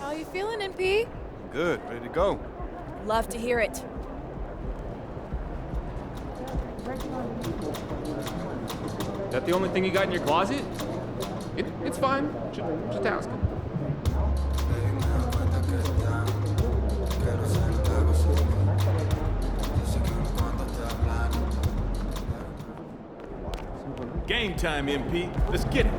How you feeling, NP? Good, ready to go. Love to hear it. That the only thing you got in your closet? It's fine. Just asking. Game time, MP. Let's get it.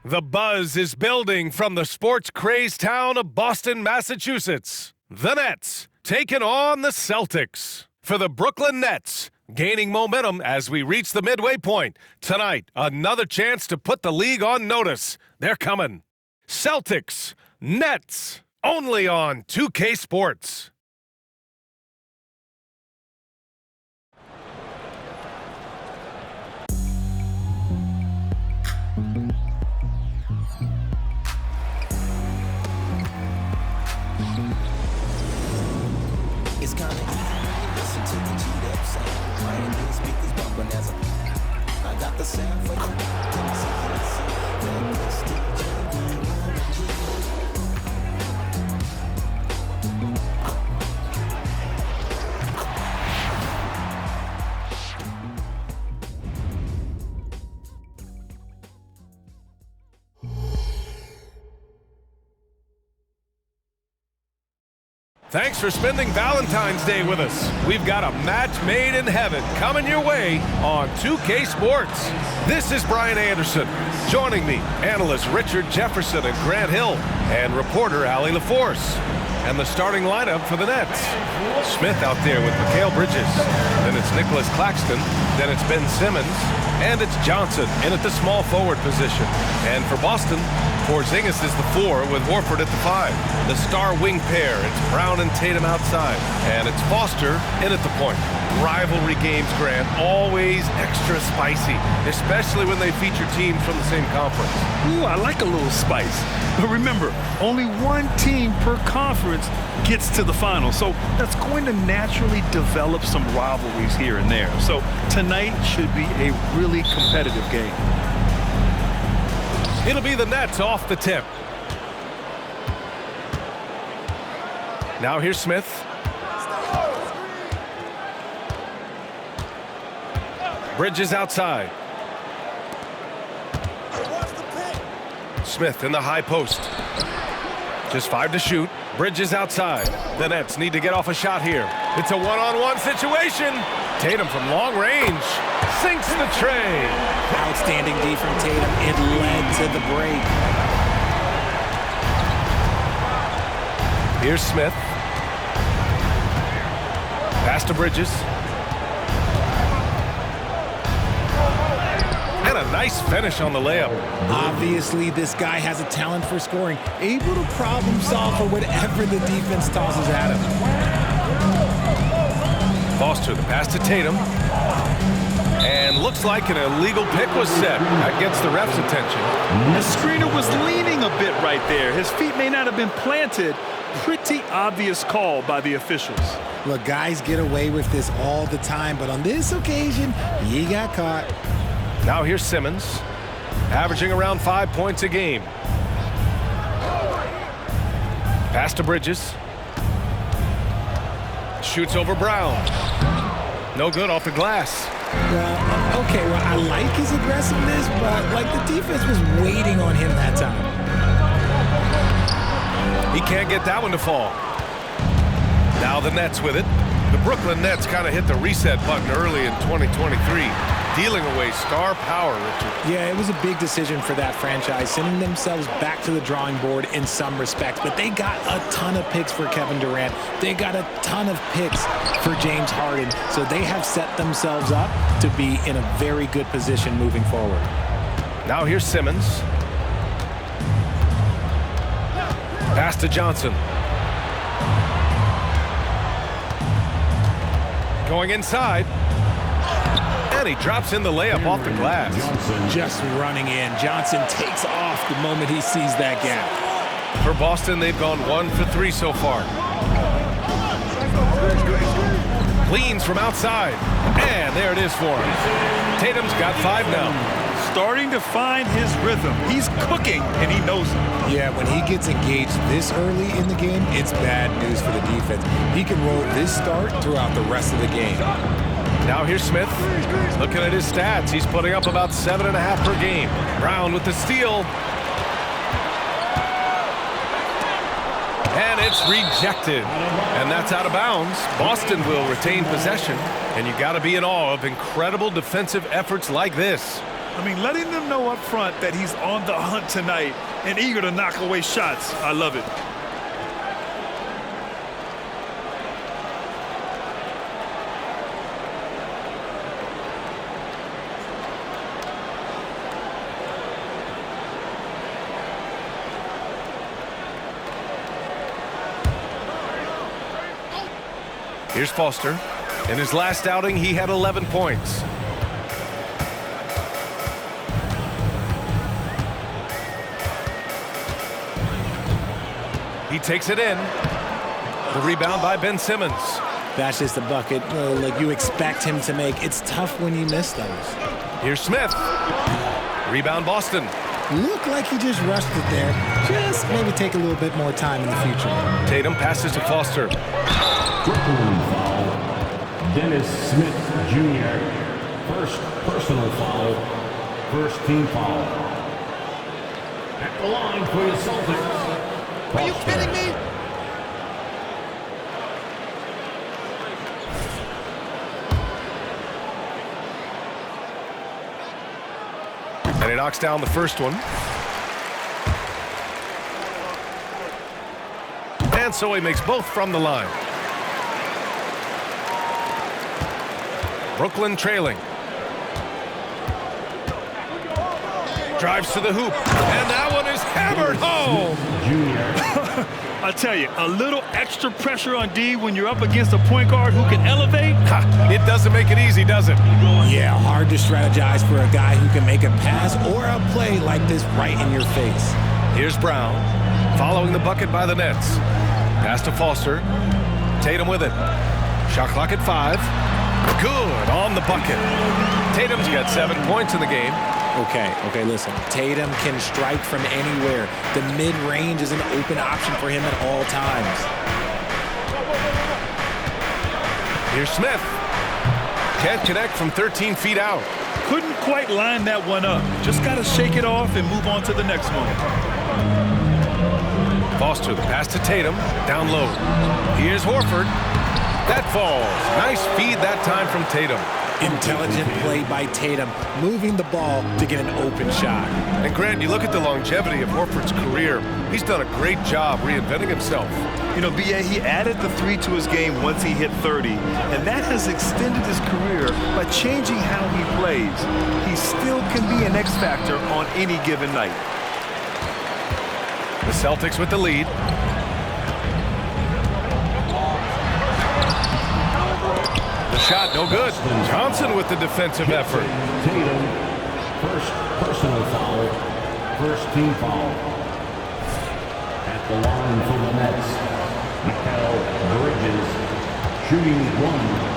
The buzz is building from the sports-crazed town of Boston, Massachusetts. The Nets taking on the Celtics. For the Brooklyn Nets, gaining momentum as we reach the midway point. Tonight, another chance to put the league on notice. They're coming. Celtics, Nets, only on 2K Sports. It's kinda easy, listen to the G-Dep sound. I ain't hear speakers bumping as I got the sound for Thanks for spending Valentine's Day with us. We've got a match made in heaven coming your way on 2K Sports. This is Brian Anderson. Joining me, analysts Richard Jefferson and Grant Hill, and reporter Allie LaForce. And the starting lineup for the Nets. Smith out there with Mikal Bridges. Then it's Nicholas Claxton. Then it's Ben Simmons. And it's Johnson in at the small forward position. And for Boston, Porzingis is the 4 with Horford at the 5. The star wing pair, it's Brown and Tatum outside. And it's Foster in at the point. Rivalry games, Grant, always extra spicy, especially when they feature teams from the same conference. Ooh, I like a little spice. But remember, only one team per conference gets to the final. So that's going to naturally develop some rivalries here and there. So tonight should be a really competitive game. It'll be the Nets off the tip. Now here's Smith. Bridges outside. Smith in the high post. Just 5 to shoot. Bridges outside. The Nets need to get off a shot here. It's a one-on-one situation. Tatum from long range sinks the tray. outstanding D from Tatum. It led to the break. Here's Smith. Pass to Bridges. And a nice finish on the layup. Obviously, this guy has a talent for scoring, able to problem solve for whatever the defense tosses at him. Foster, the pass to Tatum. And looks like an illegal pick was set. That gets the ref's attention. The screener was leaning a bit right there. His feet may not have been planted. Pretty obvious call by the officials. Look, guys get away with this all the time, but on this occasion, he got caught. Now here's Simmons, averaging around 5 points a game. Pass to Bridges. Shoots over Brown. No good off the glass. Well, okay, well, I like his aggressiveness, but like the defense was waiting on him that time. He can't get that one to fall. Now the Nets with it. The Brooklyn Nets kind of hit the reset button early in 2023, dealing away star power, Richard. Yeah, it was a big decision for that franchise, sending themselves back to the drawing board in some respects. But they got a ton of picks for Kevin Durant. They got a ton of picks for James Harden. So they have set themselves up to be in a very good position moving forward. Now here's Simmons. Pass to Johnson. Going inside. And he drops in the layup off the glass. Just running in. Johnson takes off the moment he sees that gap. For Boston, they've gone 1 for 3 so far. Cleans from outside. And there it is for him. Tatum's got 5 now. Starting to find his rhythm. He's cooking, and he knows it. Yeah, when he gets engaged this early in the game, it's bad news for the defense. He can roll this start throughout the rest of the game. Now here's Smith. Looking at his stats, he's putting up about 7.5 per game. Brown with the steal. And it's rejected. And that's out of bounds. Boston will retain possession. And you got to be in awe of incredible defensive efforts like this. I mean, letting them know up front that he's on the hunt tonight and eager to knock away shots. I love it. Here's Foster. In his last outing, he had 11 points. He takes it in. The rebound by Ben Simmons. That's just a bucket like you expect him to make. It's tough when you miss those. Here's Smith. Rebound Boston. Looked like he just rushed it there. Just maybe take a little bit more time in the future. Tatum passes to Foster. Brooklyn foul. Dennis Smith Jr. First personal foul. First team foul. At the line for the Celtics. Are you kidding me? And he knocks down the first one. And so he makes both from the line. Brooklyn trailing. Drives to the hoop. And that one is hammered home. I tell you, a little extra pressure on D when you're up against a point guard who can elevate. It doesn't make it easy, does it? Yeah, hard to strategize for a guy who can make a pass or a play like this right in your face. Here's Brown, following the bucket by the Nets. Pass to Foster. Tatum with it. Shot clock at 5. Good on the bucket. Tatum's got 7 points in the game. Okay, listen. Tatum can strike from anywhere. The mid-range is an open option for him at all times. Here's Smith. Can't connect from 13 feet out. Couldn't quite line that one up. Just got to shake it off and move on to the next one. Foster, the pass to Tatum. Down low. Here's Horford. That falls. Nice feed that time from Tatum. Intelligent play by Tatum, moving the ball to get an open shot. And Grant, you look at the longevity of Horford's career. He's done a great job reinventing himself. You know, B.A., he added the 3 to his game once he hit 30, and that has extended his career by changing how he plays. He still can be an X factor on any given night. The Celtics with the lead. The shot, no good. Johnson with the defensive effort. Tatum, first personal foul, first team foul. At the line for the Nets, Mikal Bridges, shooting 1.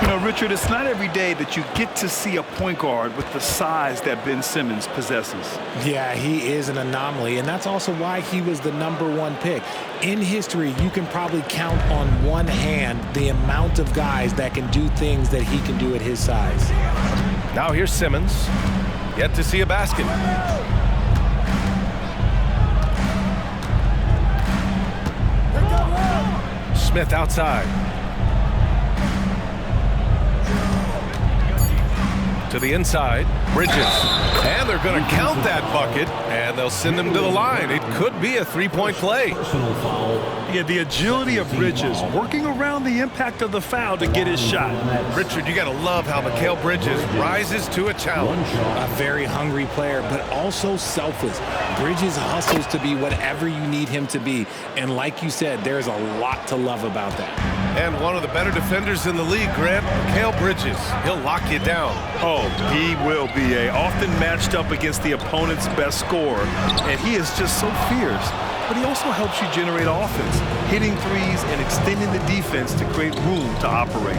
You know, Richard, it's not every day that you get to see a point guard with the size that Ben Simmons possesses. Yeah, he is an anomaly, and that's also why he was the #1 pick. In history, you can probably count on one hand the amount of guys that can do things that he can do at his size. Now here's Simmons. Yet to see a basket. Smith outside. To the inside, Bridges. And they're going to count that bucket, and they'll send him to the line. It could be a three-point play. Personal foul. Yeah, the agility of Bridges, working around the impact of the foul to get his shot. Richard, you got to love how Mikal Bridges rises to a challenge. A very hungry player, but also selfless. Bridges hustles to be whatever you need him to be. And like you said, there's a lot to love about that. And one of the better defenders in the league, Grant, Mikal Bridges. He'll lock you down. Oh, he will be often matched up against the opponent's best scorer, and he is just so fierce. But he also helps you generate offense, hitting threes and extending the defense to create room to operate.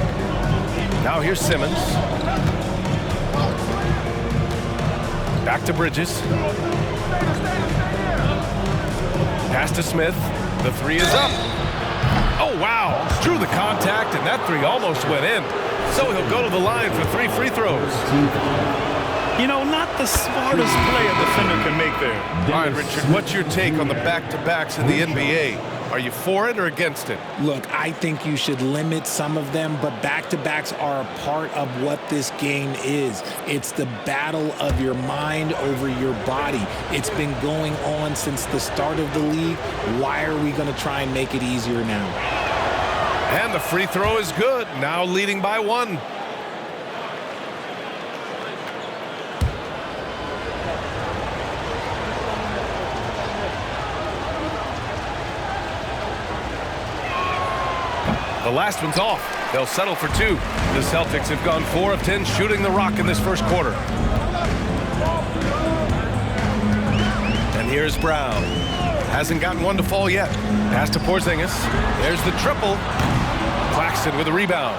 Now here's Simmons. Back to Bridges. Pass to Smith. The three is up. Oh, wow. Drew the contact, and that three almost went in. So he'll go to the line for 3 free throws. You know, not the smartest play a defender can make there. All right, Richard, what's your take on the back-to-backs in the NBA? Are you for it or against it? Look, I think you should limit some of them, but back-to-backs are a part of what this game is. It's the battle of your mind over your body. It's been going on since the start of the league. Why are we going to try and make it easier now? And the free throw is good, now leading by 1. The last one's off. They'll settle for 2. The Celtics have gone 4 of 10 shooting the rock in this first quarter. And here's Brown. Hasn't gotten one to fall yet. Pass to Porzingis. There's the triple. Claxton with a rebound.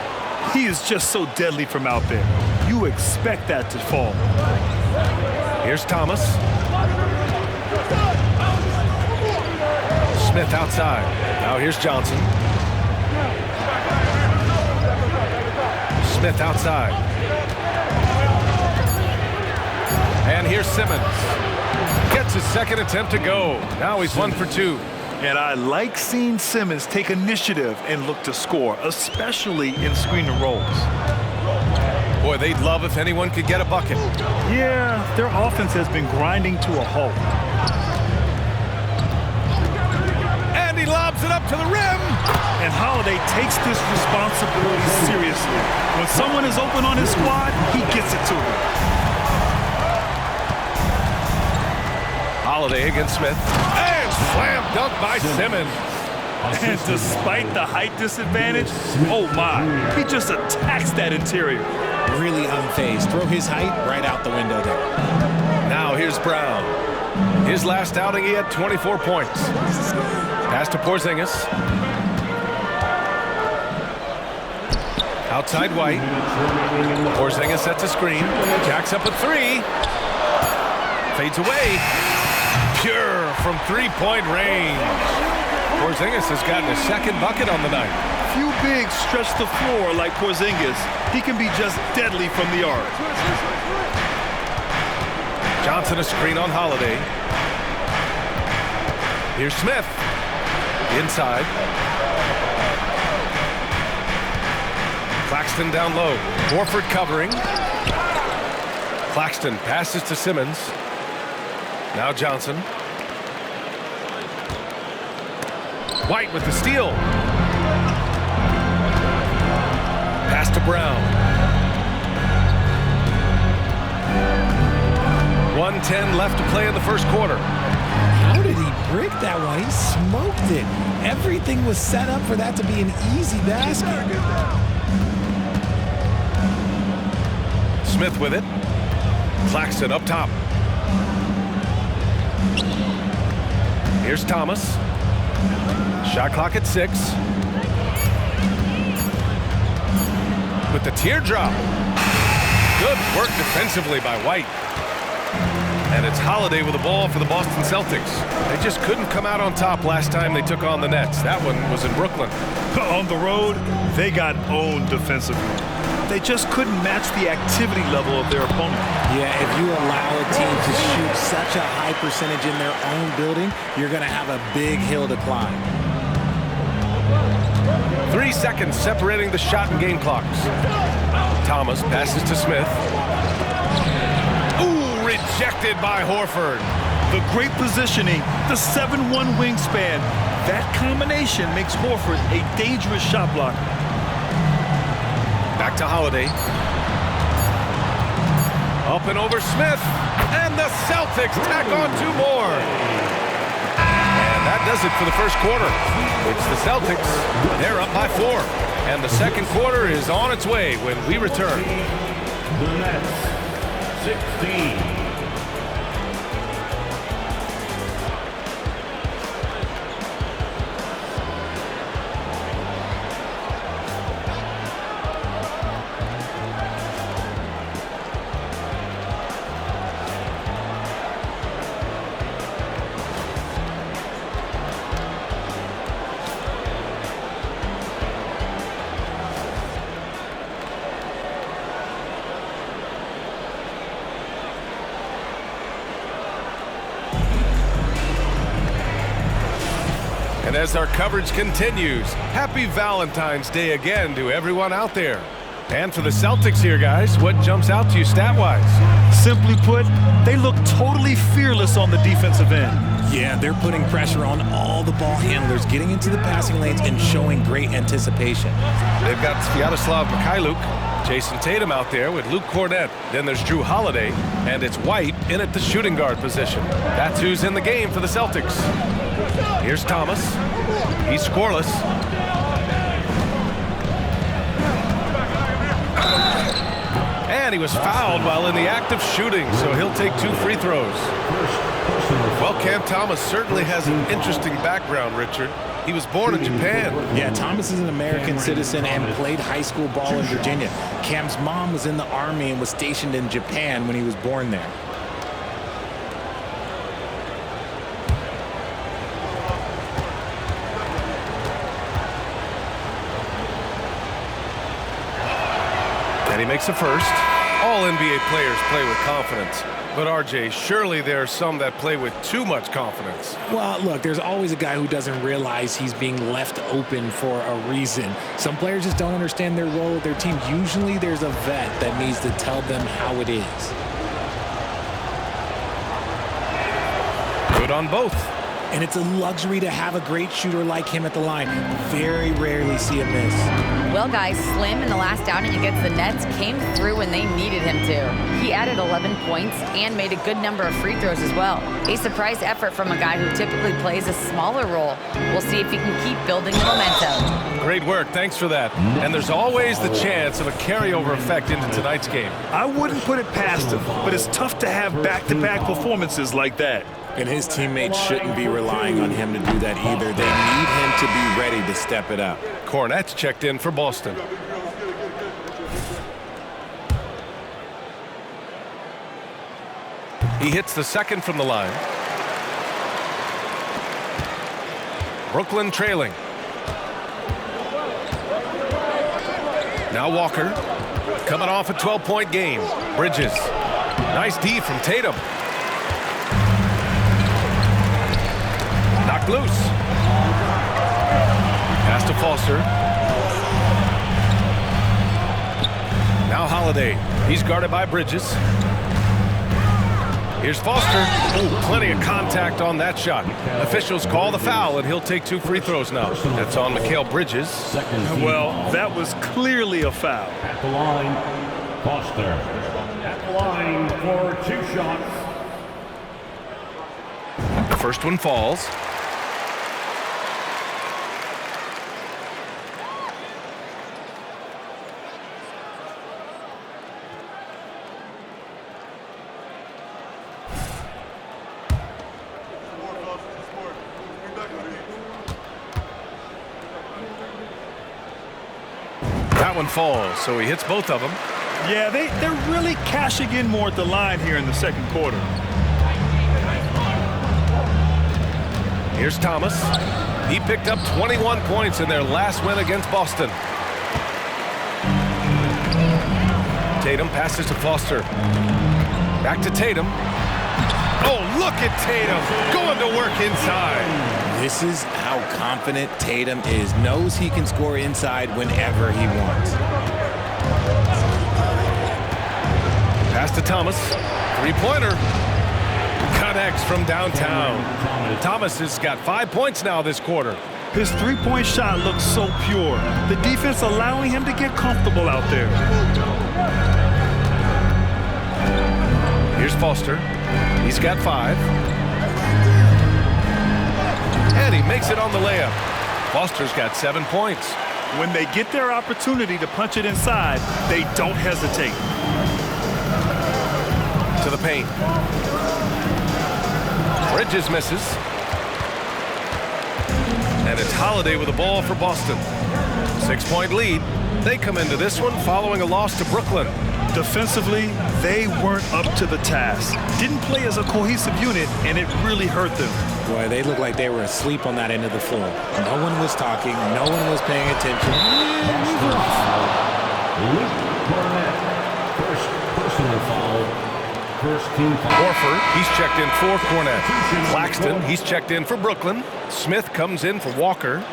He is just so deadly from out there. You expect that to fall. Here's Thomas. Smith outside. Now here's Johnson. Smith outside. And here's Simmons. Gets his second attempt to go. Now he's 1 for 2. And I like seeing Simmons take initiative and look to score, especially in screen and rolls. Boy, they'd love if anyone could get a bucket. Yeah, their offense has been grinding to a halt. And he lobs it up to the rim. And Holiday takes this responsibility seriously. When someone is open on his squad, he gets it to them. Holiday against Smith. And slam dunk by Simmons. And despite the height disadvantage, oh my, he just attacks that interior. Really unfazed. Throw his height right out the window there. Now here's Brown. His last outing, he had 24 points. Pass to Porzingis. Outside White. Porzingis sets a screen. Jacks up a 3. Fades away. Pure from 3-point range. Porzingis has gotten his second bucket on the night. Few bigs stretch the floor like Porzingis. He can be just deadly from the arc. Johnson a screen on Holiday. Here's Smith. Inside. Claxton down low. Horford covering. Claxton passes to Simmons. Now Johnson. White with the steal. Pass to Brown. 1:10 left to play in the first quarter. How did he break that one? He smoked it. Everything was set up for that to be an easy basket. Smith with it. Claxton up top. Here's Thomas. Shot clock at 6. with the teardrop. Good work defensively by White. And it's Holiday with the ball for the Boston Celtics. They just couldn't come out on top last time they took on the Nets. That one was in Brooklyn. On the road, they got owned defensively. They just couldn't match the activity level of their opponent. Yeah, if you allow a team to shoot such a high percentage in their own building, you're going to have a big hill to climb. 3 seconds separating the shot and game clocks. Thomas passes to Smith. Ooh, rejected by Horford. The great positioning, the 7'1" wingspan, that combination makes Horford a dangerous shot blocker. Back to Holiday. Up and over Smith. And the Celtics tack on 2 more. And that does it for the first quarter. It's the Celtics. They're up by 4. And the second quarter is on its way when we return. The Nets, 16. And as our coverage continues, happy Valentine's Day again to everyone out there. And for the Celtics here, guys, what jumps out to you stat-wise? Simply put, they look totally fearless on the defensive end. Yeah, they're putting pressure on all the ball handlers, getting into the passing lanes and showing great anticipation. They've got Sviatoslav Mikhailuk, Jason Tatum out there with Luke Cornett. Then there's Drew Holiday, and it's White in at the shooting guard position. That's who's in the game for the Celtics. Here's Thomas. He's scoreless. And he was fouled while in the act of shooting, so he'll take 2 free throws. Well, Cam Thomas certainly has an interesting background, Richard. He was born in Japan. Yeah, Thomas is an American citizen and played high school ball in Virginia. Cam's mom was in the Army and was stationed in Japan when he was born there. And he makes a first. All NBA players play with confidence. But RJ, surely there are some that play with too much confidence. Well, look, there's always a guy who doesn't realize he's being left open for a reason. Some players just don't understand their role with their team. Usually there's a vet that needs to tell them how it is. Good on both. And it's a luxury to have a great shooter like him at the line. Very rarely see a miss. Well, guys, Slim in the last outing against the Nets came through when they needed him to. He added 11 points and made a good number of free throws as well. A surprise effort from a guy who typically plays a smaller role. We'll see if he can keep building the momentum. Great work. Thanks for that. And there's always the chance of a carryover effect into tonight's game. I wouldn't put it past him, but it's tough to have back-to-back performances like that. And his teammates shouldn't be relying on him to do that either. They need him to be ready to step it up. Cornett's checked in for Boston. He hits the second from the line. Brooklyn trailing. Now Walker, coming off a 12-point game. Bridges, nice D from Tatum. Knocked loose. Pass to Foster. Now Holiday. He's guarded by Bridges. Here's Foster. Oh, plenty of contact on that shot. Officials call the foul, and he'll take 2 free throws now. That's on Mikal Bridges. Well, that was clearly a foul. At the line, Foster. At the line for 2 shots. The first one falls. one falls, so he hits both of them. Yeah, they're really cashing in more at the line here in the second quarter. Here's Thomas. He picked up 21 points in their last win against Boston. Tatum passes to Foster. Back to Tatum. Oh, look at Tatum going to work inside. This is how confident Tatum is. Knows he can score inside whenever he wants. Pass to Thomas. Three-pointer. Connects from downtown. Thomas has got 5 points now this quarter. His three-point shot looks so pure. The defense allowing him to get comfortable out there. Here's Foster. He's got 5. And he makes it on the layup. Foster's got 7 points. When they get their opportunity to punch it inside, they don't hesitate. To the paint. Bridges misses. And it's Holiday with the ball for Boston. 6-point lead. They come into this one following a loss to Brooklyn. Defensively, they weren't up to the task. Didn't play as a cohesive unit, and it really hurt them. Boy, they looked like they were asleep on that end of the floor. No one was talking. No one was paying attention. First personal foul. First team foul. Horford, he's checked in for Cornette. Claxton, he's checked in for Brooklyn. Smith comes in for Walker.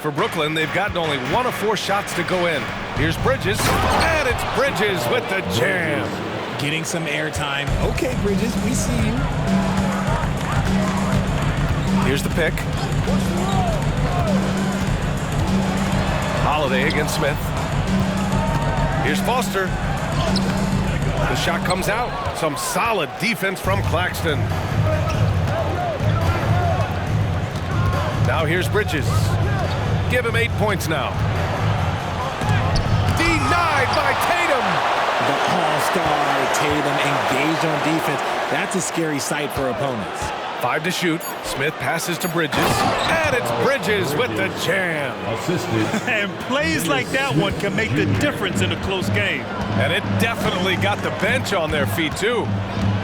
For Brooklyn, they've gotten only 1 of 4 shots to go in. Here's Bridges, and it's Bridges with the jam. Getting some airtime. Okay, Bridges, we see you. Here's the pick. Holiday against Smith. Here's Foster. The shot comes out. Some solid defense from Claxton. Now here's Bridges. Give him 8 points now. Denied by Tatum. The all-star Tatum engaged on defense. That's a scary sight for opponents. 5 to shoot. Smith passes to Bridges. And it's Bridges with the jam. Assisted. And plays like that one can make the difference in a close game. And it definitely got the bench on their feet, too.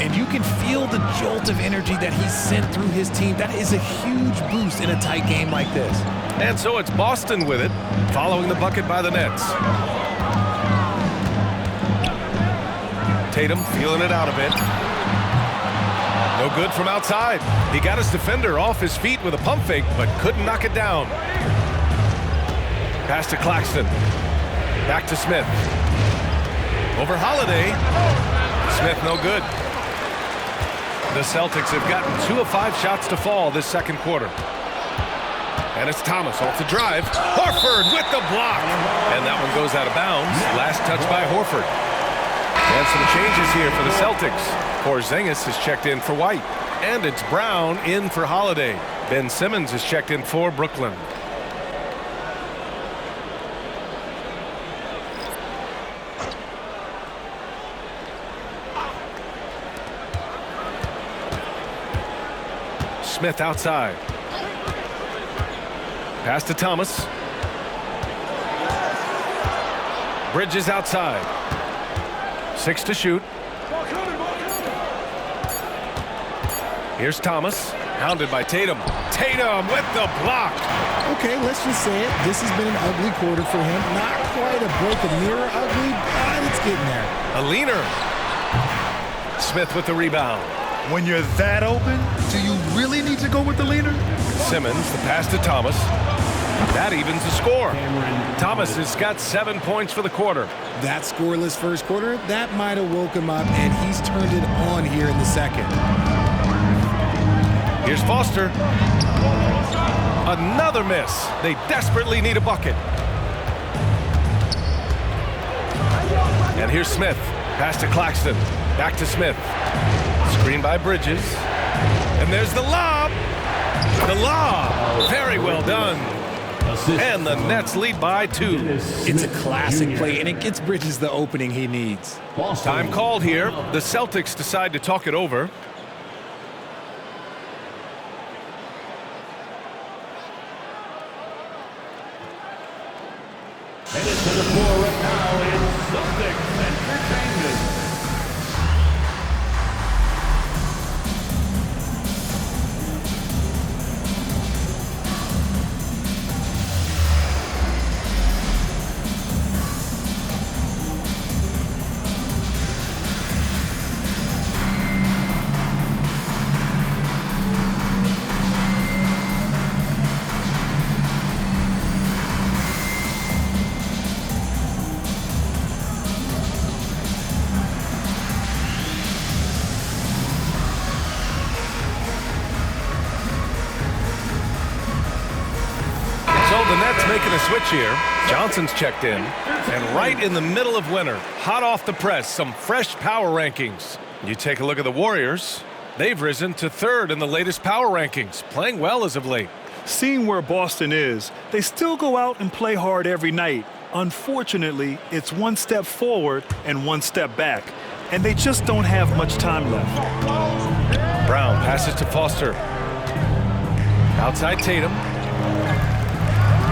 And you can feel the jolt of energy that he sent through his team. That is a huge boost in a tight game like this. And so it's Boston with it, following the bucket by the Nets. Tatum feeling it out a bit. No good from outside. He got his defender off his feet with a pump fake, but couldn't knock it down. Pass to Claxton. Back to Smith. Over Holiday. Smith no good. The Celtics have gotten 2 of 5 shots to fall this second quarter. And it's Thomas off the drive. Horford with the block. And that one goes out of bounds. Last touch by Horford. And some changes here for the Celtics. Porzingis is checked in for White. And it's Brown in for Holiday. Ben Simmons is checked in for Brooklyn. Smith outside. Pass to Thomas. Bridges outside. 6 to shoot. Here's Thomas, hounded by Tatum. Tatum with the block. Okay, let's just say it. This has been an ugly quarter for him. Not quite a break of mirror ugly, but it's getting there. A leaner. Smith with the rebound. When you're that open, do you really need to go with the leader? Simmons, the pass to Thomas. That evens the score. Thomas has got 7 points for the quarter. That scoreless first quarter, that might have woke him up, and he's turned it on here in the second. Here's Foster. Another miss. They desperately need a bucket. And here's Smith. Pass to Claxton. Back to Smith. Screen by Bridges. And there's the lob. The lob. Very well done. And the Nets lead by 2. It's a classic play, and it gets Bridges the opening he needs. Time called here. The Celtics decide to talk it over. Headed to the floor right now is Celtics Entertainment. The Nets making a switch here. Johnson's checked in. And right in the middle of winter, hot off the press, some fresh power rankings. You take a look at the Warriors. They've risen to third in the latest power rankings, playing well as of late. Seeing where Boston is, they still go out and play hard every night. Unfortunately, it's one step forward and one step back, and they just don't have much time left. Brown passes to Foster. Outside Tatum.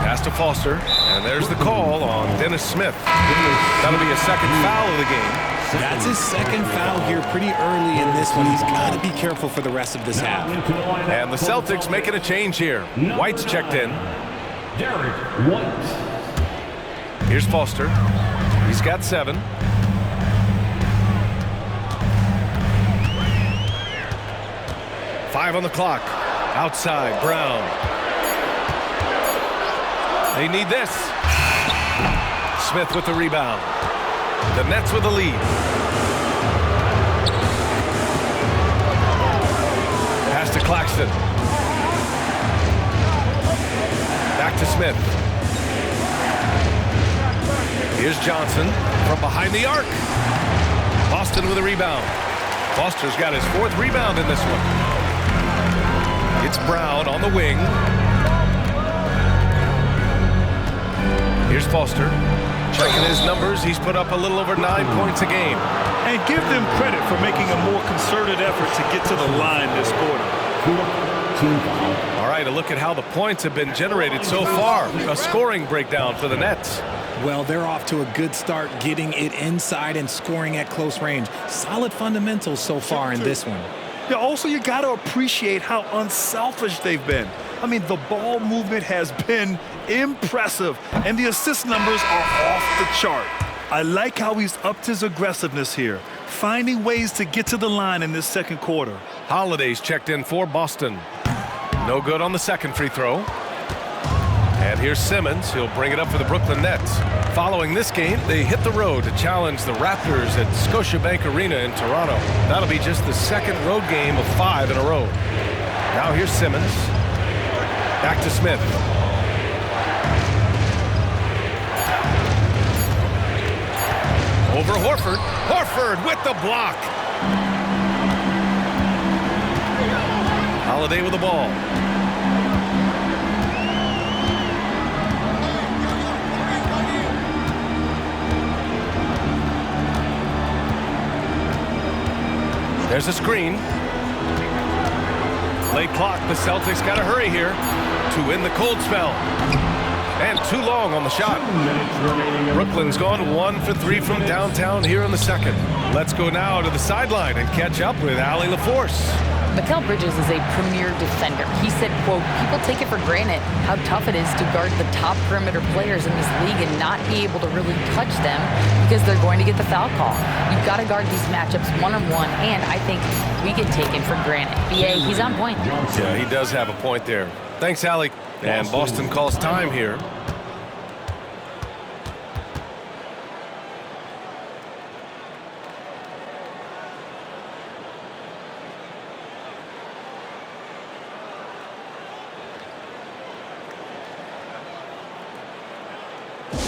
Pass to Foster, and there's the call on Dennis Smith. That'll be a second foul of the game. That's his second foul here pretty early in this one. He's got to be careful for the rest of this half. And the Celtics making a change here. White's checked in. Derek White. Here's Foster. He's got 7. Five on the clock. Outside, Brown. They need this. Smith with the rebound. The Nets with the lead. Pass to Claxton. Back to Smith. Here's Johnson from behind the arc. Boston with a rebound. Foster's got his 4th rebound in this one. It's Brown on the wing. Here's Foster. Checking his numbers, he's put up a little over 9 points a game. And give them credit for making a more concerted effort to get to the line this quarter. All right, a look at how the points have been generated so far. A scoring breakdown for the Nets. Well, they're off to a good start getting it inside and scoring at close range. Solid fundamentals so far in this one. Yeah, also, you got to appreciate how unselfish they've been. I mean, the ball movement has been impressive, and the assist numbers are off the chart. I like how he's upped his aggressiveness here, finding ways to get to the line in this second quarter. Holiday's checked in for Boston. No good on the second free throw. And here's Simmons. He'll bring it up for the Brooklyn Nets. Following this game, they hit the road to challenge the Raptors at Scotiabank Arena in Toronto. That'll be just the second road game of 5 in a row. Now here's Simmons. Back to Smith. Over Horford. Horford with the block. Holiday with the ball. There's a screen. Late clock. The Celtics got to hurry here to win the cold spell. And too long on the shot. Brooklyn's gone 1 for 3 from downtown here in the second. Let's go now to the sideline and catch up with Allie LaForce. Mikal Bridges is a premier defender. He said, quote, people take it for granted how tough it is to guard the top perimeter players in this league and not be able to really touch them because they're going to get the foul call. You've got to guard these matchups one-on-one, and I think we get taken for granted. BA, he's on point. Yeah, he does have a point there. Thanks, Allie. And Boston calls time here.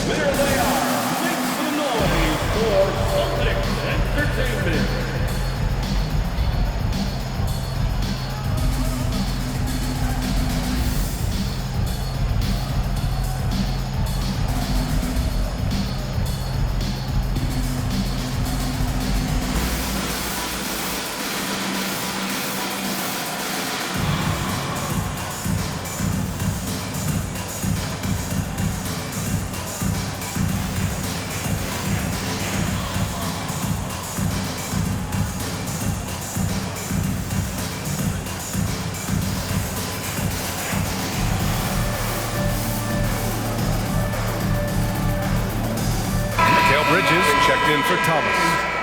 There they are. Make some noise for Celtics Entertainment. checked in for Thomas.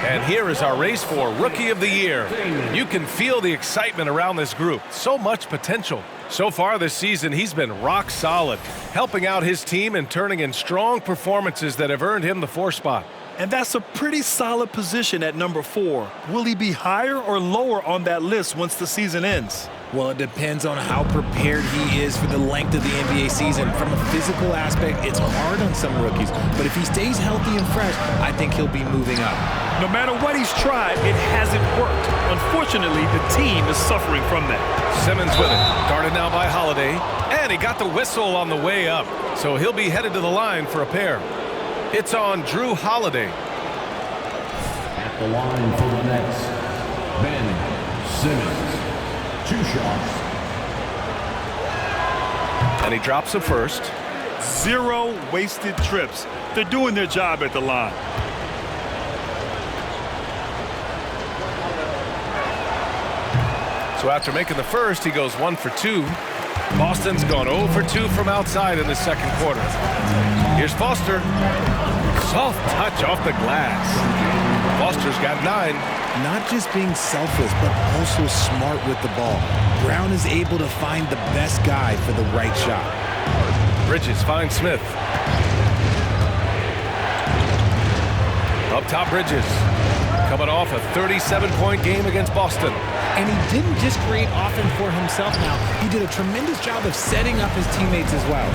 And here is our race for Rookie of the Year. You can feel the excitement around this group. So much potential. So far this season, he's been rock solid, helping out his team and turning in strong performances that have earned him the 4 spot. And that's a pretty solid position at number 4. Will he be higher or lower on that list once the season ends? Well, it depends on how prepared he is for the length of the NBA season. From a physical aspect, it's hard on some rookies. But if he stays healthy and fresh, I think he'll be moving up. No matter what he's tried, it hasn't worked. Unfortunately, the team is suffering from that. Simmons with it. Guarded now by Holiday. And he got the whistle on the way up. So he'll be headed to the line for a pair. It's on Drew Holiday. At the line for the Nets, Ben Simmons. 2 shots. And he drops the first. 0 wasted trips. They're doing their job at the line. So after making the first, he goes 1 for 2. Boston's gone 0 for 2 from outside in the second quarter. Here's Foster. Soft touch off the glass. Foster's got 9. Not just being selfless, but also smart with the ball. Brown is able to find the best guy for the right shot. Bridges finds Smith. Up top, Bridges. Coming off a 37-point game against Boston. And he didn't just create offense for himself now. He did a tremendous job of setting up his teammates as well.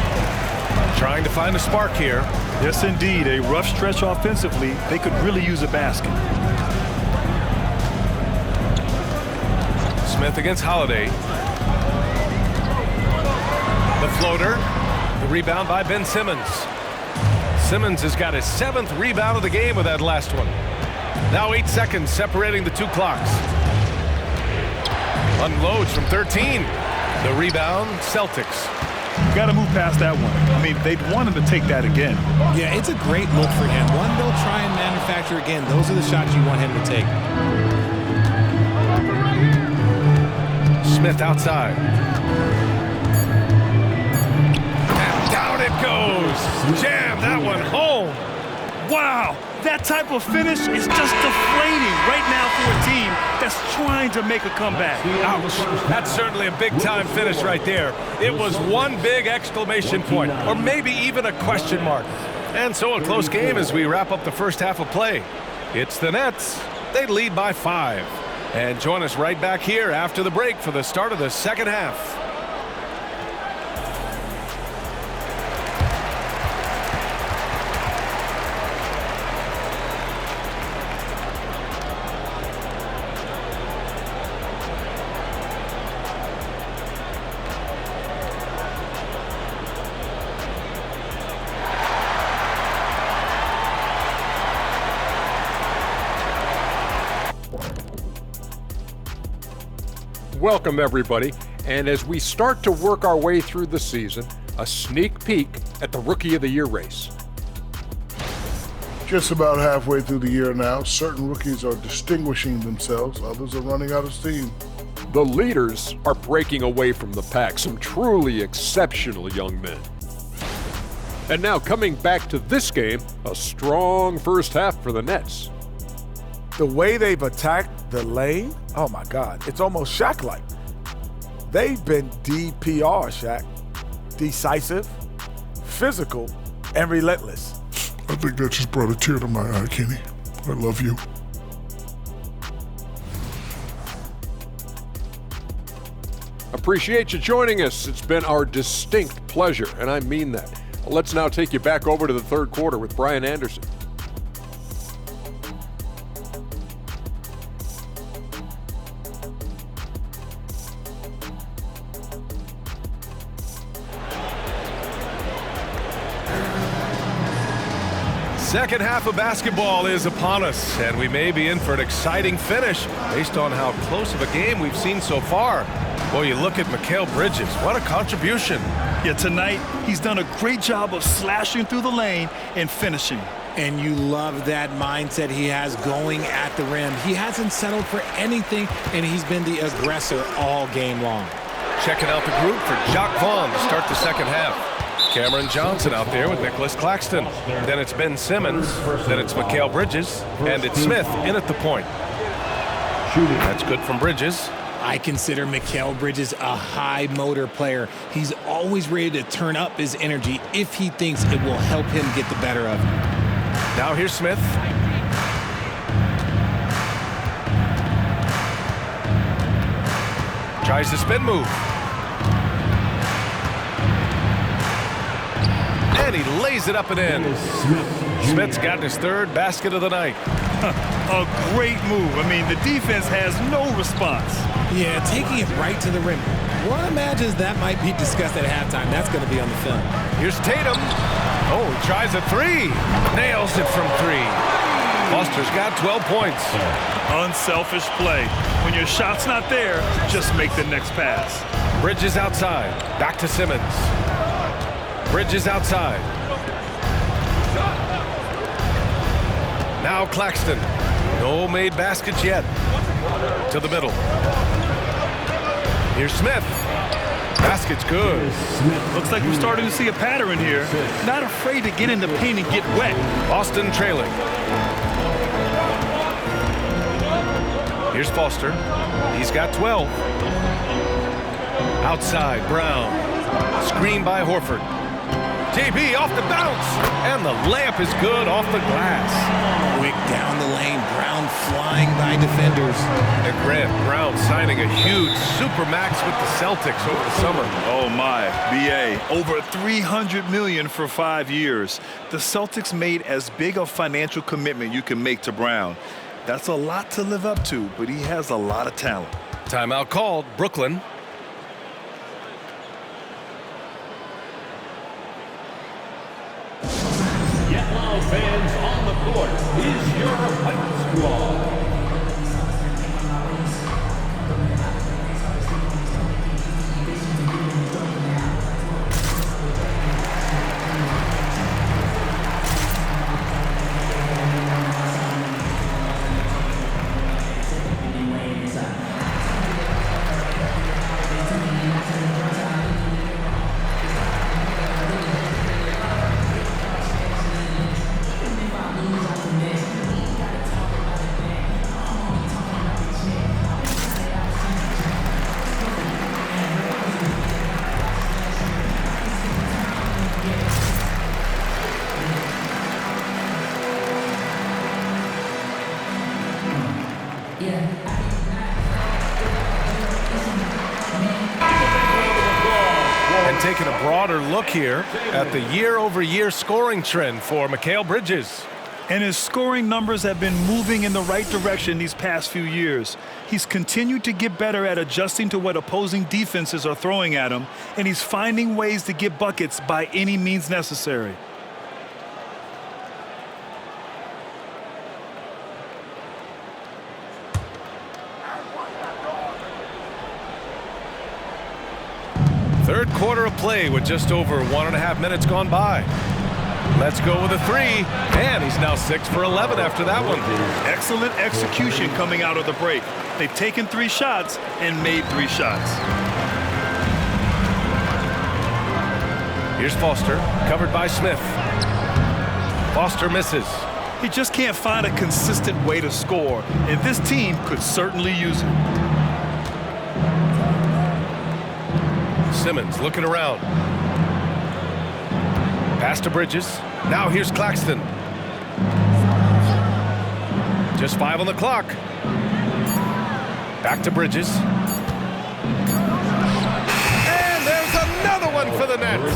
Trying to find a spark here. Yes, indeed. A rough stretch offensively. They could really use a basket. Smith against Holiday. The floater. The rebound by Ben Simmons. Simmons has got his 7th rebound of the game with that last one. Now 8 seconds separating the 2 clocks. Unloads from 13. The rebound, Celtics. Got to move past that one. I mean, they'd want him to take that again. Yeah, it's a great look for him. One they'll try and manufacture again. Those are the shots you want him to take. Smith outside. And down it goes. Jam that one home. Wow, that type of finish is just deflating right now for a team that's trying to make a comeback. Ouch. That's certainly a big-time finish right there. It was one big exclamation point, or maybe even a question mark. And so a close game as we wrap up the first half of play. It's the Nets. They lead by 5. And join us right back here after the break for the start of the second half. Welcome, everybody. And as we start to work our way through the season, a sneak peek at the Rookie of the Year race. Just about halfway through the year now, certain rookies are distinguishing themselves, others are running out of steam. The leaders are breaking away from the pack, some truly exceptional young men. And now coming back to this game, a strong first half for the Nets. The way they've attacked the lane, oh my God, it's almost Shaq-like. They've been DPR, Shaq. Decisive, physical, and relentless. I think that just brought a tear to my eye, Kenny. I love you. Appreciate you joining us. It's been our distinct pleasure, and I mean that. Let's now take you back over to the third quarter with Brian Anderson. Second half of basketball is upon us, and we may be in for an exciting finish based on how close of a game we've seen so far. Boy, you look at Mikal Bridges. What a contribution. Yeah, tonight he's done a great job of slashing through the lane and finishing. And you love that mindset he has going at the rim. He hasn't settled for anything, and he's been the aggressor all game long. Checking out the group for Jacques Vaughn to start the second half. Cameron Johnson out there with Nicholas Claxton. Then it's Ben Simmons. Then it's Mikal Bridges. And it's Smith in at the point. That's good from Bridges. I consider Mikal Bridges a high motor player. He's always ready to turn up his energy if he thinks it will help him get the better of him. Now here's Smith. Tries the spin move. And he lays it up and in. Smith's got his third basket of the night. A great move. I mean, the defense has no response. Yeah, taking it right to the rim. One imagines that might be discussed at halftime. That's going to be on the film. Here's Tatum. Oh, he tries a three. Nails it from three. Foster's got 12 points. Unselfish play. When your shot's not there, just make the next pass. Bridges outside. Back to Simmons. Bridges outside. Now Claxton. No made baskets yet. To the middle. Here's Smith. Basket's good. Looks like we're starting to see a pattern here. Not afraid to get in the paint and get wet. Boston trailing. Here's Foster. He's got 12. Outside, Brown. Screen by Horford. JB off the bounce. And the layup is good off the glass. Quick down the lane. Brown flying by defenders. And Grant Brown signing a huge supermax with the Celtics over the summer. Oh my, BA, over $300 million for 5 years. The Celtics made as big a financial commitment you can make to Brown. That's a lot to live up to, but he has a lot of talent. Timeout called, Brooklyn. Yellow fans on the court is your White Squad. Taking a broader look here at the year-over-year scoring trend for Mikal Bridges. And his scoring numbers have been moving in the right direction these past few years. He's continued to get better at adjusting to what opposing defenses are throwing at him, and he's finding ways to get buckets by any means necessary. Third quarter of play with just over 1.5 minutes gone by. Let's go with a three. And he's now 6 for 11 after that one. Excellent execution coming out of the break. They've taken 3 shots and made 3 shots. Here's Foster, covered by Smith. Foster misses. He just can't find a consistent way to score, and this team could certainly use it. Simmons looking around. Pass to Bridges. Now here's Claxton. Just 5 on the clock. Back to Bridges. And there's another one for the Nets.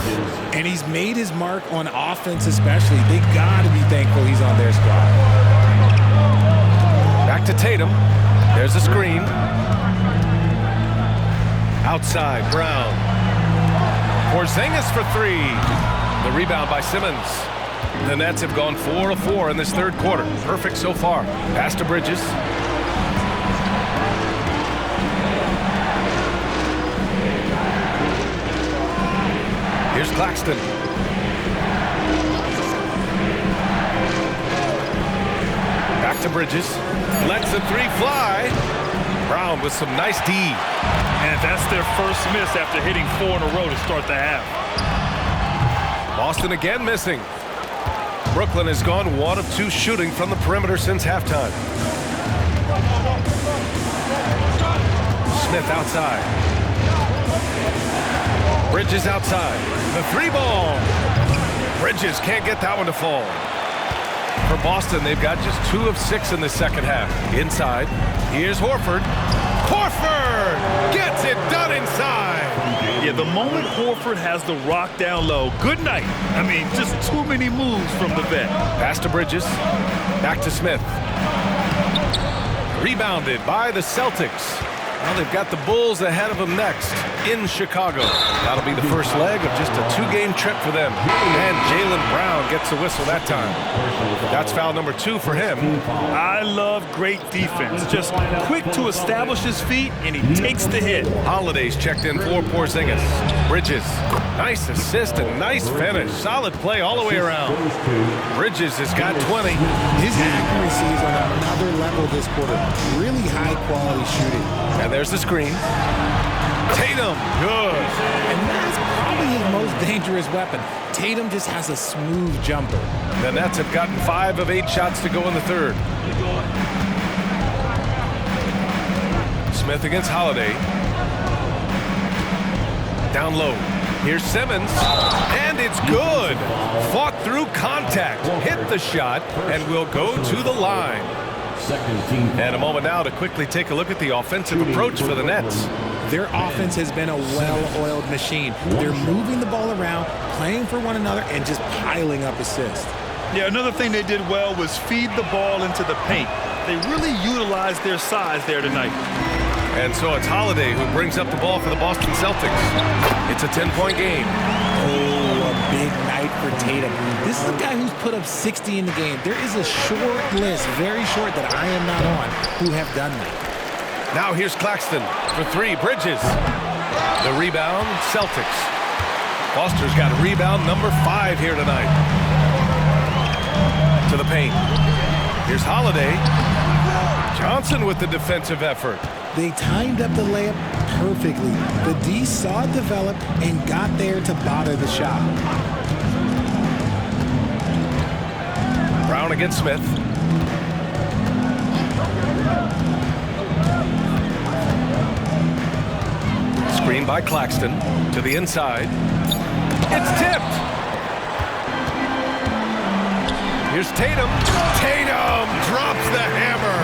And he's made his mark on offense especially. They got to be thankful he's on their squad. Back to Tatum. There's a screen. Outside, Brown. Porzingis for 3. The rebound by Simmons. The Nets have gone 4 of 4 in this third quarter. Perfect so far. Pass to Bridges. Here's Claxton. Back to Bridges. Lets the 3 fly. Brown with some nice D. And that's their first miss after hitting 4 in a row to start the half. Boston again missing. Brooklyn has gone 1 of 2 shooting from the perimeter since halftime. Smith outside. Bridges outside. The 3-ball. Bridges can't get that one to fall. For Boston, they've got just 2 of 6 in the second half. Inside, here's Horford. Horford gets it done inside. Yeah, the moment Horford has the rock down low, good night. I mean, just too many moves from the vet. Pass to Bridges. Back to Smith. Rebounded by the Celtics. Well, they've got the Bulls ahead of them next in Chicago. That'll be the first leg of just a 2-game trip for them. And Jaylen Brown gets the whistle that time. That's foul number 2 for him. I love great defense. Just quick to establish his feet, and he takes the hit. Holiday's checked in for Porzingis. Bridges. Nice assist and nice finish. Solid play all the way around. Bridges has got 20. His accuracy is on another level this quarter. Really high-quality shooting. And there's the screen. Tatum, good. And that's probably his most dangerous weapon. Tatum just has a smooth jumper. The Nets have gotten 5 of 8 shots to go in the third. Smith against Holiday. Down low. Here's Simmons. And it's good. Fought through contact. Hit the shot and will go to the line. And a moment now to quickly take a look at the offensive approach for the Nets. Their offense has been a well-oiled machine. They're moving the ball around, playing for one another, and just piling up assists. Yeah, another thing they did well was feed the ball into the paint. They really utilized their size there tonight. And so it's Holiday who brings up the ball for the Boston Celtics. It's a 10-point game. Oh, a big night for Tatum. This is a guy who's put up 60 in the game. There is a short list, very short, that I am not on, who have done that. Now here's Claxton for 3. Bridges. The rebound, Celtics. Foster's got a rebound number 5 here tonight. To the paint. Here's Holiday. Johnson with the defensive effort. They timed up the layup perfectly. The D saw it develop and got there to bother the shot. Brown against Smith. Screen by Claxton to the inside. It's tipped. Here's Tatum. Tatum drops the hammer.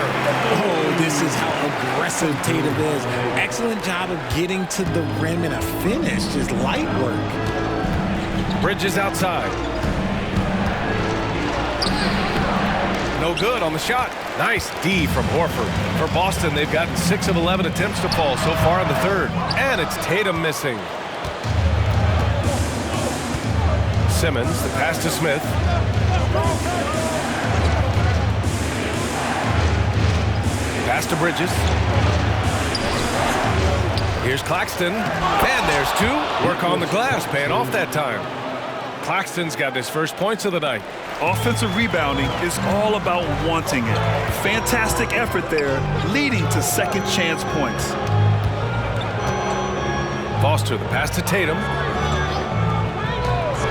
Oh, this is how aggressive Tatum is. Excellent job of getting to the rim in a finish. Just light work. Bridges outside. No good on the shot. Nice D from Horford. For Boston, they've gotten 6 of 11 attempts to fall so far in the third. And it's Tatum missing. Simmons, the pass to Smith. Pass to Bridges. Here's Claxton. And there's 2. Work on the glass, paying off that time. Claxton's got his first points of the night. Offensive rebounding is all about wanting it. Fantastic effort there, leading to second chance points. Foster, the pass to Tatum.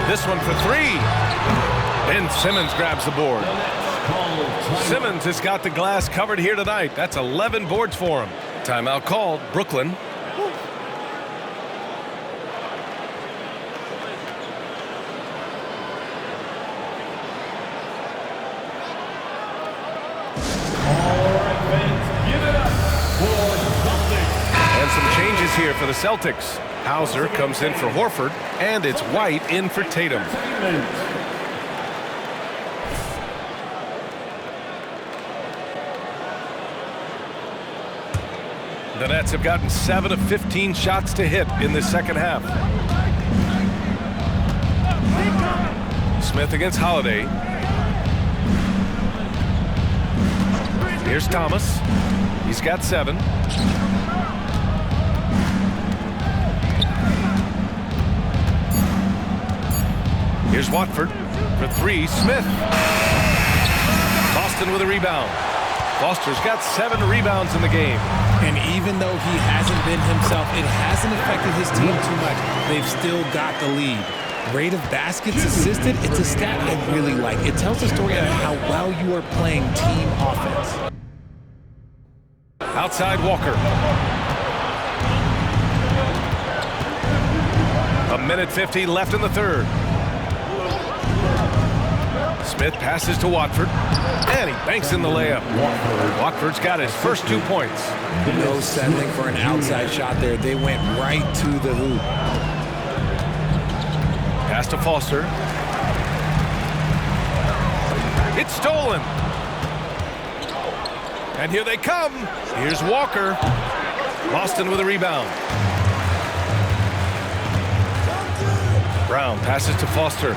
This one for 3. Ben Simmons grabs the board. Simmons has got the glass covered here tonight. That's 11 boards for him. Timeout called. Brooklyn. And some changes here for the Celtics. Hauser comes in for Horford, and it's White in for Tatum. The Nets have gotten 7 of 15 shots to hit in the second half. Smith against Holiday. Here's Thomas. He's got 7. Here's Watford for 3. Smith. Boston with a rebound. Foster's got 7 rebounds in the game. And even though he hasn't been himself, it hasn't affected his team too much. They've still got the lead. Rate of baskets assisted, it's a stat I really like. It tells the story of how well you are playing team offense. Outside Walker. A minute 50 left in the third. Smith passes to Watford, and he banks in the layup. Watford's got his first 2 points. No settling for an outside shot there. They went right to the hoop. Pass to Foster. It's stolen. And here they come. Here's Walker. Boston with a rebound. Brown passes to Foster.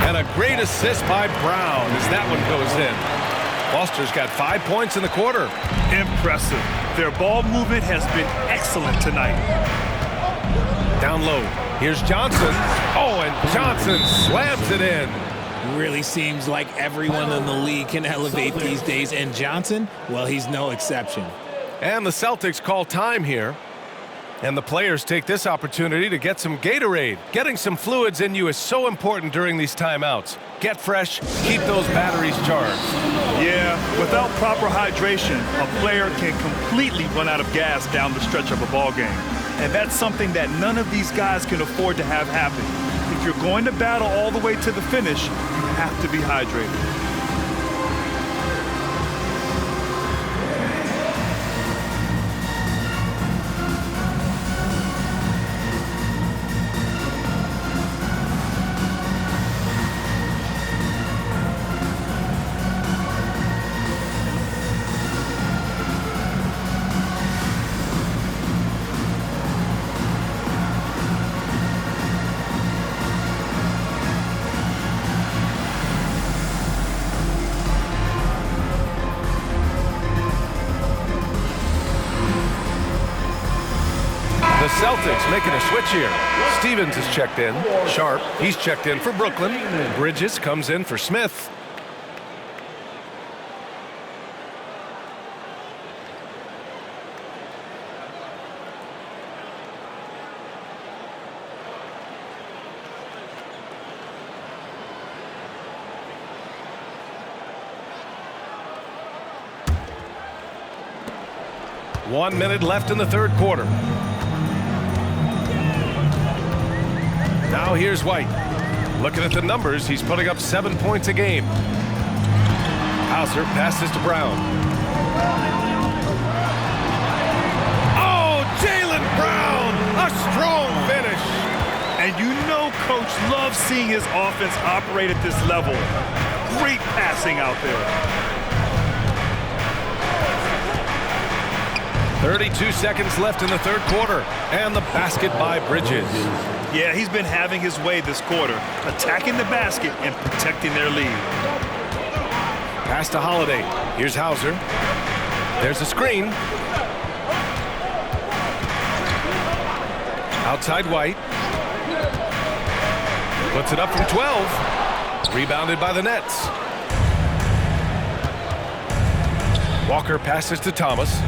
And a great assist by Brown as that one goes in. Foster's got 5 points in the quarter. Impressive. Their ball movement has been excellent tonight. Down low. Here's Johnson. Oh, and Johnson slams it in. Really seems like everyone in the league can elevate these days, and Johnson, well, he's no exception. And the Celtics call time here. And the players take this opportunity to get some Gatorade. Getting some fluids in you is so important during these timeouts. Get fresh, keep those batteries charged. Yeah, without proper hydration, a player can completely run out of gas down the stretch of a ball game. And that's something that none of these guys can afford to have happen. If you're going to battle all the way to the finish, you have to be hydrated. Celtics making a switch here. Stevens is checked in. Sharp, he's checked in for Brooklyn. Bridges comes in for Smith. One minute left in the third quarter. Now here's White. Looking at the numbers, he's putting up 7 points a game. Hauser passes to Brown. Oh, Jaylen Brown! A strong finish! And you know Coach loves seeing his offense operate at this level. Great passing out there. 32 seconds left in the third quarter. And the basket by Bridges. Yeah, he's been having his way this quarter, attacking the basket and protecting their lead. Pass to Holiday. Here's Hauser. There's a screen. Outside White. Puts it up from 12. Rebounded by the Nets. Walker passes to Thomas.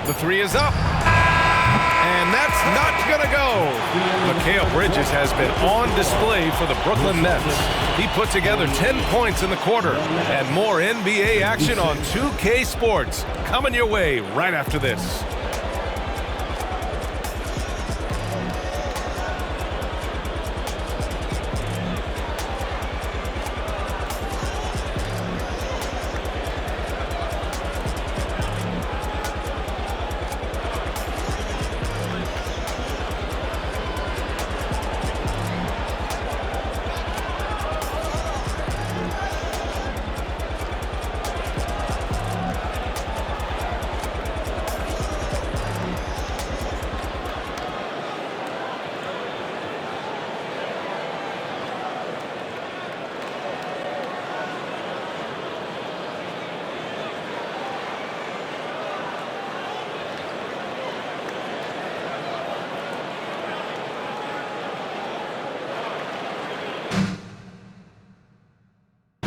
The three is up. And that's not going to go. Mikal Bridges has been on display for the Brooklyn Nets. He put together 10 points in the quarter. And more NBA action on 2K Sports. Coming your way right after this.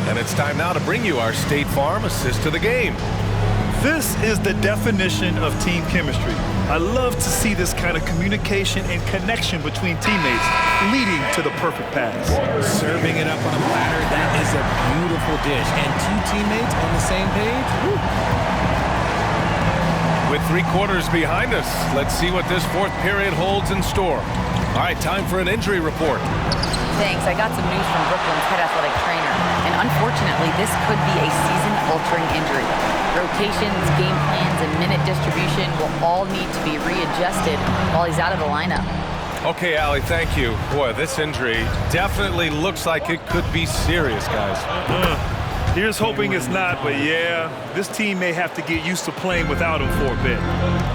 And it's time now to bring you our State Farm assist to the game. This is the definition of team chemistry. I love to see this kind of communication and connection between teammates leading to the perfect pass. Serving it up on a platter, that is a beautiful dish. And two teammates on the same page. Woo. With 3 quarters behind us, let's see what this 4th period holds in store. All right, time for an injury report. Thanks. I got some news from Brooklyn's head athletic trainer. And unfortunately, this could be a season-altering injury. Rotations, game plans, and minute distribution will all need to be readjusted while he's out of the lineup. Okay, Allie, thank you. Boy, this injury definitely looks like it could be serious, guys. Here's hoping it's not, but yeah, this team may have to get used to playing without him for a bit.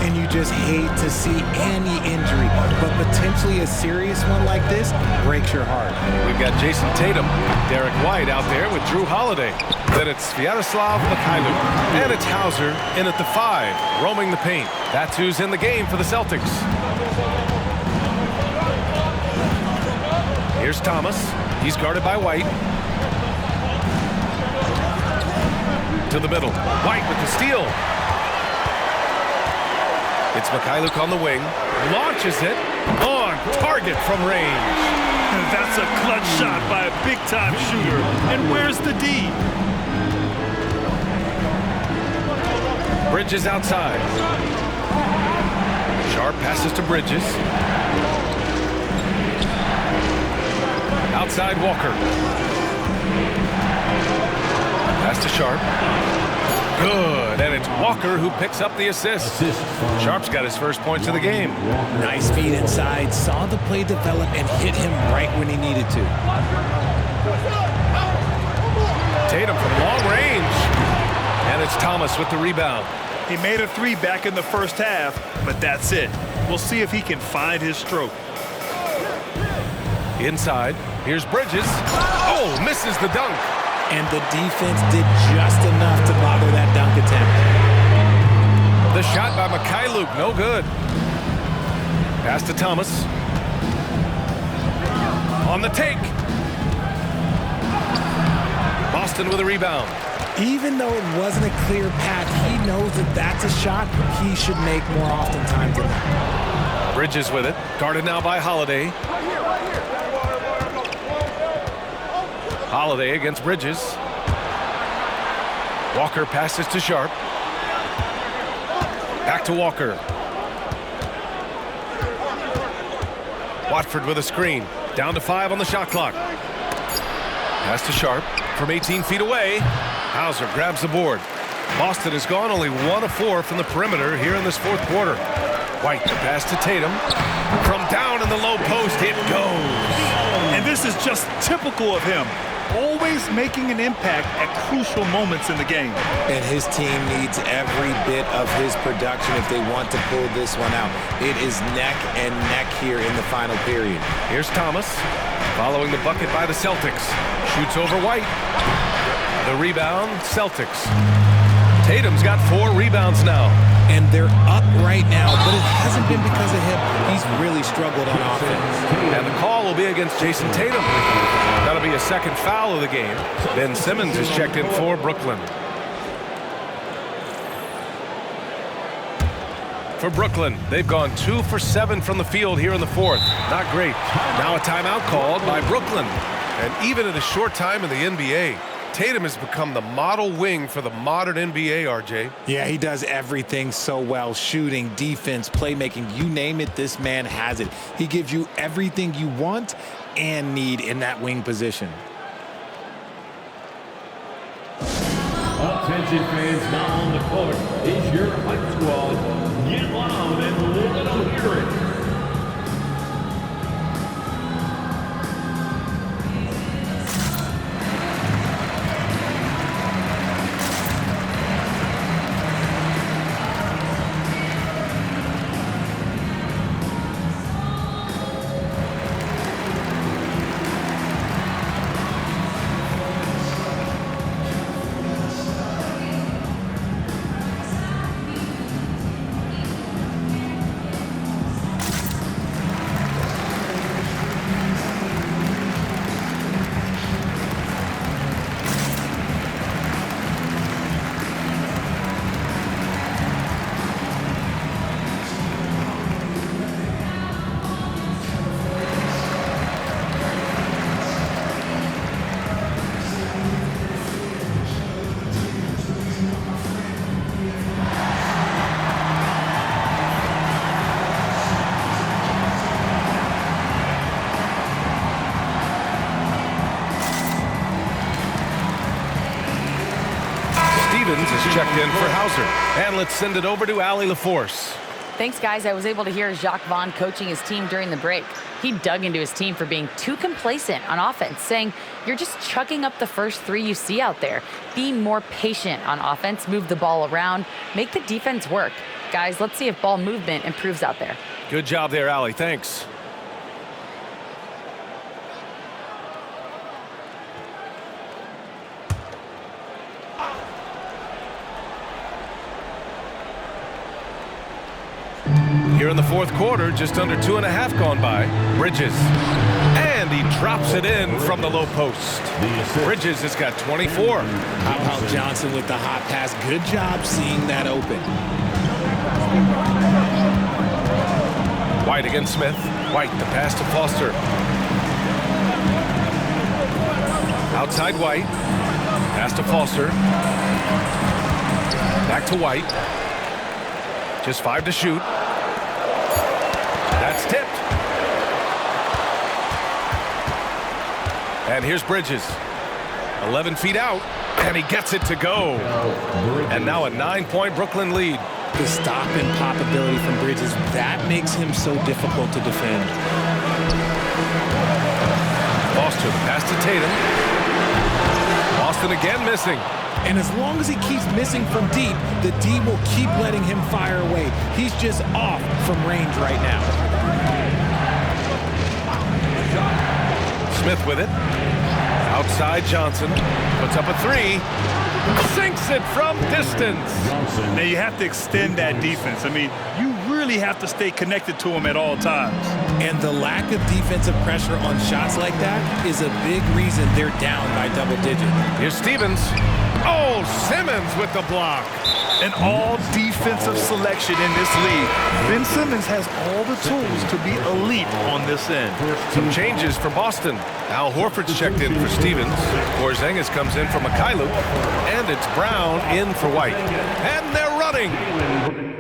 And you just hate to see any injury, but potentially a serious one like this breaks your heart. We've got Jason Tatum, Derek White out there with Drew Holiday. Then it's Sviatoslav Mikhailuk, and it's Hauser in at the 5, roaming the paint. That's who's in the game for the Celtics. Here's Thomas. He's guarded by White. To the middle. White with the steal. It's Mikhailuk on the wing. Launches it. On target from range. And that's a clutch shot by a big-time shooter. And where's the D? Bridges outside. Sharp passes to Bridges. Outside Walker. Pass to Sharp. Good, and it's Walker who picks up the assist. Sharp's got his first points of the game. Nice feed inside, saw the play develop and hit him right when he needed to. Tatum from long range. And it's Thomas with the rebound. He made a 3 back in the first half, but that's it. We'll see if he can find his stroke. Inside, here's Bridges. Oh, misses the dunk. And the defense did just enough to bother that dunk attempt. The shot by Mikhailuk, no good. Pass to Thomas. On the take. Boston with a rebound. Even though it wasn't a clear path, he knows that that's a shot he should make more oftentimes than that. Bridges with it. Guarded now by Holiday. Holiday against Bridges. Walker passes to Sharp. Back to Walker. Watford with a screen. Down to 5 on the shot clock. Pass to Sharp from 18 feet away. Hauser grabs the board. Boston has gone only 1 of 4 from the perimeter here in this 4th quarter. White to pass to Tatum. From down in the low post, it goes. And this is just typical of him. Always making an impact at crucial moments in the game. And his team needs every bit of his production if they want to pull this one out. It is neck and neck here in the final period. Here's Thomas, following the bucket by the Celtics. Shoots over White. The rebound, Celtics. Tatum's got 4 rebounds now. And they're up right now, but it hasn't been because of him. He's really struggled on offense. And the call will be against Jason Tatum. That'll be a second foul of the game. Ben Simmons is checked in for Brooklyn. For Brooklyn, they've gone 2 for 7 from the field here in the 4th. Not great. Now a timeout called by Brooklyn. And even in a short time in the NBA, Tatum has become the model wing for the modern NBA, RJ. Yeah, he does everything so well. Shooting, defense, playmaking, you name it, this man has it. He gives you everything you want and need in that wing position. Attention fans, now on the court is your Hype Squad. Get loud and let them hear it. checked in for Hauser. And let's send it over to Allie LaForce. Thanks, guys. I was able to hear Jacques Vaughn coaching his team during the break. He dug into his team for being too complacent on offense, saying, you're just chucking up the first three you see out there. Be more patient on offense, move the ball around, make the defense work. Guys, let's see if ball movement improves out there. Good job there, Allie. Thanks. Here in the fourth quarter, just under 2.5 gone by. Bridges. And he drops it in from the low post. Bridges has got 24. How about Johnson with the hot pass? Good job seeing that open. White against Smith. White, the pass to Foster. Outside White. Pass to Foster. Back to White. Just 5 to shoot. That's tipped. And here's Bridges. 11 feet out, and he gets it to go. And now a 9-point Brooklyn lead. The stop and pop ability from Bridges, that makes him so difficult to defend. Foster, the pass to Tatum. Boston again missing. And as long as he keeps missing from deep, the D will keep letting him fire away. He's just off from range right now. Smith with it. Outside Johnson. Puts up a 3. Sinks it from distance. Now you have to extend that defense. I mean, you really have to stay connected to him at all times. And the lack of defensive pressure on shots like that is a big reason they're down by double digits. Here's Stevens. Oh, Simmons with the block. An all-defensive selection in this league. Ben Simmons has all the tools to be elite on this end. Some changes for Boston. Al Horford's checked in for Stevens. Porzingis comes in for Mikhailuk. And it's Brown in for White. And they're running.